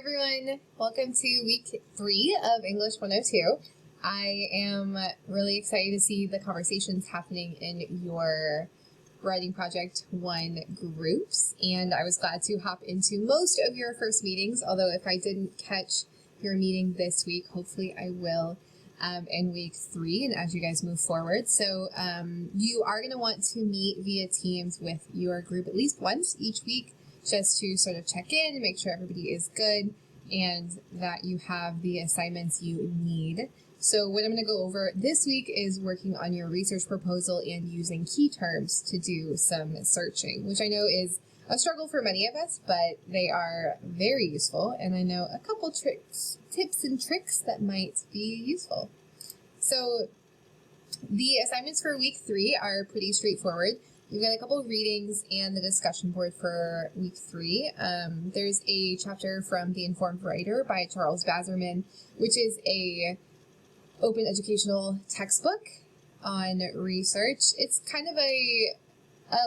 everyone, welcome to week 3 of English 102. I am really excited to see the conversations happening in your writing project 1 groups, and I was glad to hop into most of your first meetings, although if I didn't catch your meeting this week, hopefully I will in week 3 and as you guys move forward. So you are going to want to meet via Teams with your group at least once each week, just to sort of check in and make sure everybody is good and that you have the assignments you need. So what I'm going to go over this week is working on your research proposal and using Keyterms to do some searching, which I know is a struggle for many of us, but they are very useful, and I know a couple tips and tricks that might be useful. So the assignments for week 3 are pretty straightforward. We've got a couple of readings and the discussion board for week 3. There's a chapter from The Informed Writer by Charles Basserman, which is a open educational textbook on research. It's kind of a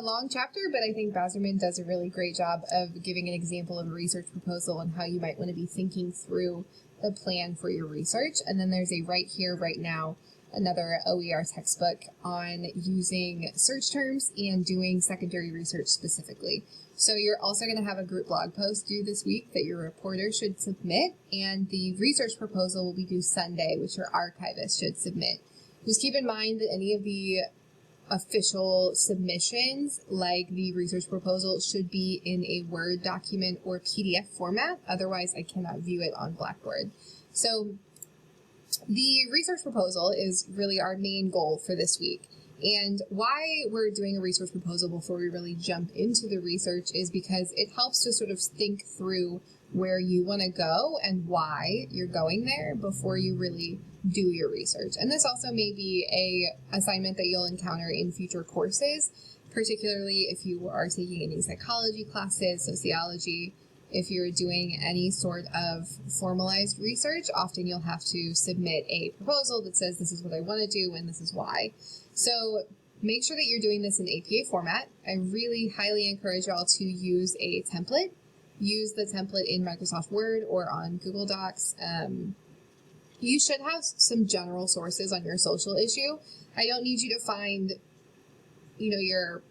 long chapter, but I think Basserman does a really great job of giving an example of a research proposal and how you might want to be thinking through the plan for your research. And then there's a Right Here, Right Now, another OER textbook on using search terms and doing secondary research specifically. So you're also going to have a group blog post due this week that your reporter should submit, and the research proposal will be due Sunday, which your archivist should submit. Just keep in mind that any of the official submissions, like the research proposal, should be in a Word document or PDF format. Otherwise, I cannot view it on Blackboard. So the research proposal is really our main goal for this week. And why we're doing a research proposal before we really jump into the research is because it helps to sort of think through where you want to go and why you're going there before you really do your research. And this also may be a assignment that you'll encounter in future courses, particularly if you are taking any psychology classes, sociology. If you're doing any sort of formalized research, often you'll have to submit a proposal that says this is what I want to do and this is why. So make sure that you're doing this in APA format. I really highly encourage y'all to use a template. Use the template in Microsoft Word or on Google Docs. You should have some general sources on your social issue. I don't need you to find, your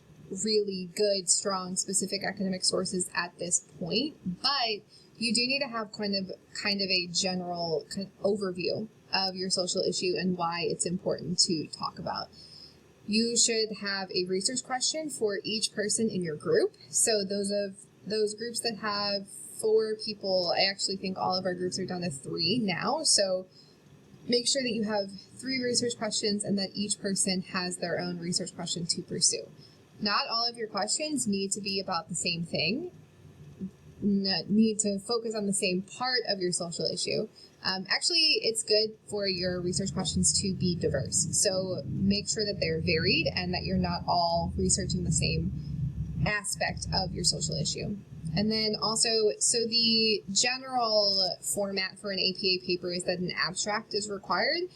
really good, strong, specific academic sources at this point, but you do need to have kind of a general overview of your social issue and why it's important to talk about. You should have a research question for each person in your group. So those groups that have 4 people, I actually think all of our groups are down to 3 now. So make sure that you have 3 research questions and that each person has their own research question to pursue. Not all of your questions need to be about the same thing, need to focus on the same part of your social issue. Actually, it's good for your research questions to be diverse. So make sure that they're varied and that you're not all researching the same aspect of your social issue. And then also, so the general format for an APA paper is that an abstract is required.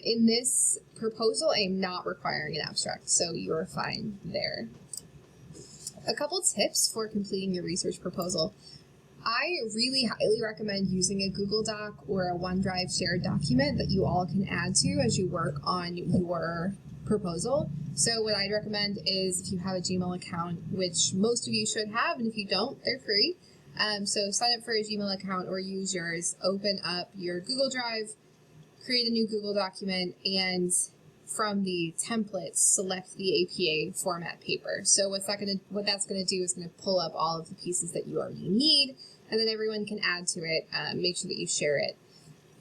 In this proposal, I am not requiring an abstract, so you're fine there. A couple tips for completing your research proposal. I really highly recommend using a Google Doc or a OneDrive shared document that you all can add to as you work on your proposal. So what I'd recommend is if you have a Gmail account, which most of you should have, and if you don't, they're free. So sign up for a Gmail account or use yours, open up your Google Drive, create a new Google document, and from the templates, select the APA format paper. So what that's going to do is going to pull up all of the pieces that you already need, and then everyone can add to it. Make sure that you share it.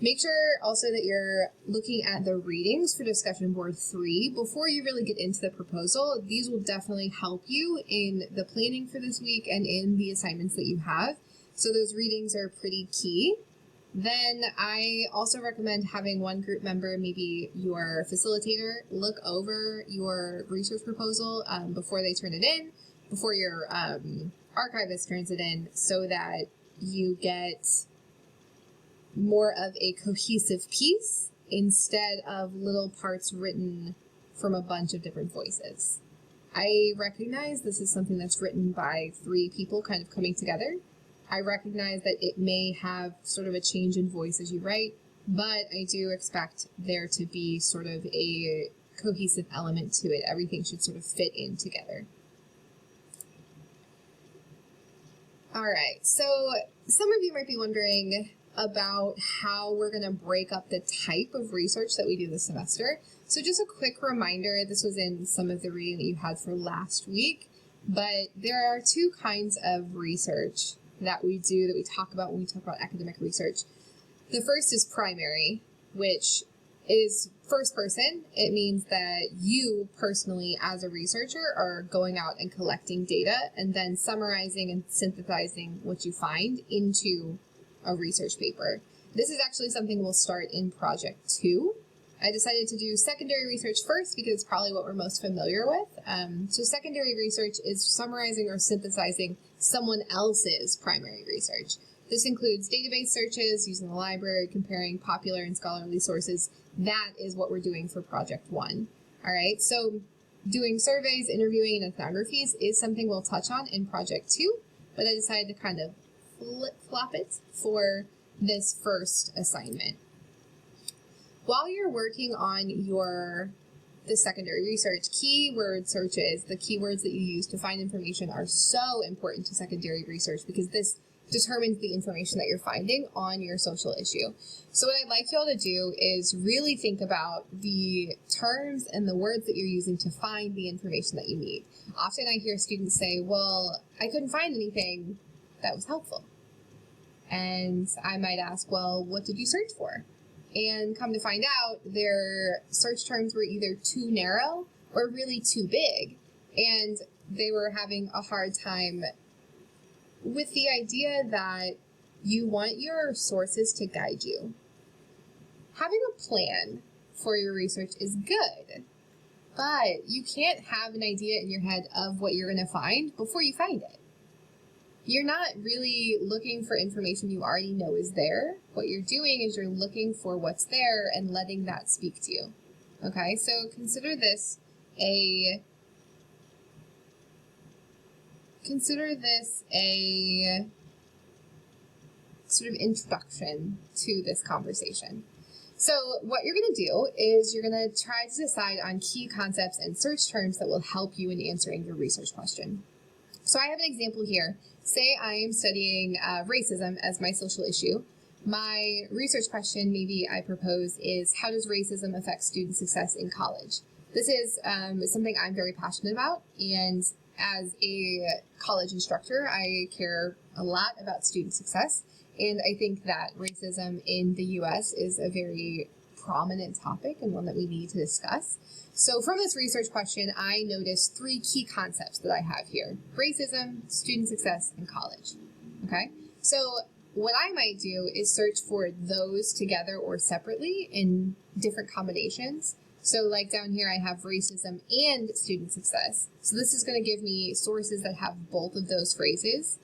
Make sure also that you're looking at the readings for discussion board 3 before you really get into the proposal. These will definitely help you in the planning for this week and in the assignments that you have. So those readings are pretty key. Then I also recommend having one group member, maybe your facilitator, look over your research proposal before they turn it in, before your archivist turns it in, so that you get more of a cohesive piece instead of little parts written from a bunch of different voices. I recognize this is something that's written by 3 people kind of coming together, I recognize that it may have sort of a change in voice as you write, but I do expect there to be sort of a cohesive element to it. Everything should sort of fit in together. All right, so some of you might be wondering about how we're going to break up the type of research that we do this semester. So just a quick reminder, this was in some of the reading that you had for last week, but there are two kinds of research that we do, that we talk about when we talk about academic research. The first is primary, which is first person. It means that you personally, as a researcher, are going out and collecting data and then summarizing and synthesizing what you find into a research paper. This is actually something we'll start in project 2. I decided to do secondary research first because it's probably what we're most familiar with. So secondary research is summarizing or synthesizing someone else's primary research. This includes database searches, using the library, comparing popular and scholarly sources. That is what we're doing for project 1. All right, so doing surveys, interviewing, and ethnographies is something we'll touch on in project 2, but I decided to kind of flip-flop it for this first assignment. While you're working on the secondary research, keyword searches, the keywords that you use to find information, are so important to secondary research because this determines the information that you're finding on your social issue. So what I'd like y'all to do is really think about the terms and the words that you're using to find the information that you need. Often I hear students say, well, I couldn't find anything that was helpful. And I might ask, well, what did you search for? And come to find out, their search terms were either too narrow or really too big, and they were having a hard time with the idea that you want your sources to guide you. Having a plan for your research is good, but you can't have an idea in your head of what you're going to find before you find it. You're not really looking for information you already know is there. What you're doing is you're looking for what's there and letting that speak to you. Okay, so consider this a sort of introduction to this conversation. So what you're going to do is you're going to try to decide on key concepts and search terms that will help you in answering your research question. So I have an example here. Say I am studying racism as my social issue. My research question, maybe I propose, is how does racism affect student success in college? This is something I'm very passionate about, and as a college instructor, I care a lot about student success, and I think that racism in the U.S. is a very prominent topic and one that we need to discuss. So from this research question, I noticed 3 key concepts that I have here: racism, student success, and college. Okay, so what I might do is search for those together or separately in different combinations. So like down here, I have racism and student success. So this is going to give me sources that have both of those phrases.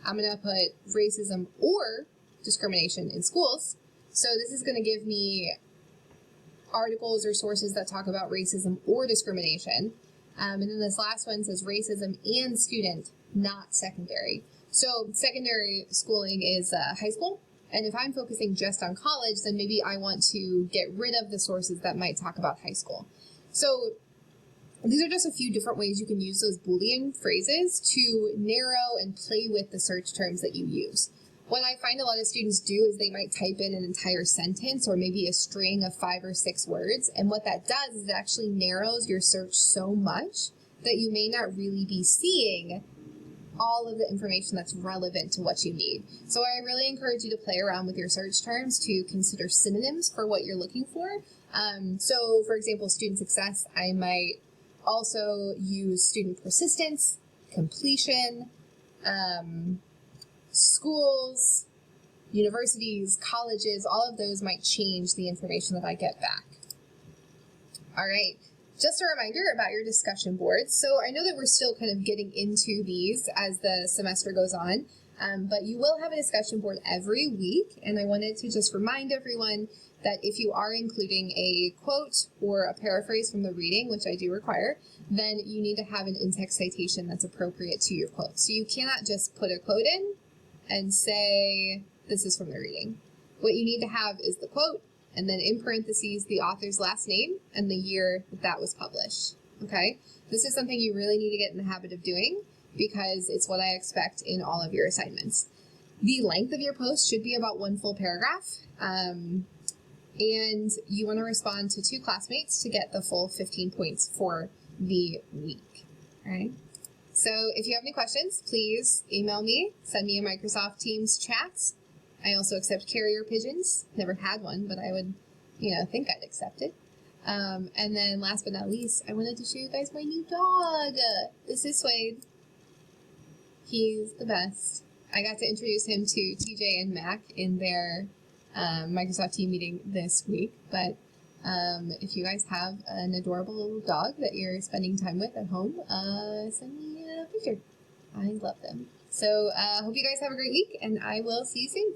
I'm going to put racism or discrimination in schools. So this is going to give me articles or sources that talk about racism or discrimination. And then this last one says racism and student, not secondary. So secondary schooling is high school. And if I'm focusing just on college, then maybe I want to get rid of the sources that might talk about high school. So these are just a few different ways you can use those Boolean phrases to narrow and play with the search terms that you use. What I find a lot of students do is they might type in an entire sentence or maybe a string of 5 or 6 words. And what that does is it actually narrows your search so much that you may not really be seeing all of the information that's relevant to what you need. So I really encourage you to play around with your search terms to consider synonyms for what you're looking for. So for example, student success, I might also use student persistence, completion, schools, universities, colleges, all of those might change the information that I get back. All right. Just a reminder about your discussion boards. So I know that we're still kind of getting into these as the semester goes on, but you will have a discussion board every week, and I wanted to just remind everyone that if you are including a quote or a paraphrase from the reading, which I do require, then you need to have an in-text citation that's appropriate to your quote. So you cannot just put a quote in and say, this is from the reading. What you need to have is the quote, and then in parentheses, the author's last name and the year that was published. Okay? This is something you really need to get in the habit of doing because it's what I expect in all of your assignments. The length of your post should be about 1 full paragraph. And you want to respond to 2 classmates to get the full 15 points for the week. All right? So if you have any questions, please email me, send me a Microsoft Teams chat. I also accept carrier pigeons. Never had one, but I would, think I'd accept it. And then last but not least, I wanted to show you guys my new dog. This is Suede. He's the best. I got to introduce him to TJ and Mac in their Microsoft team meeting this week. But if you guys have an adorable little dog that you're spending time with at home, send me a picture. I love them. So hope you guys have a great week, and I will see you soon.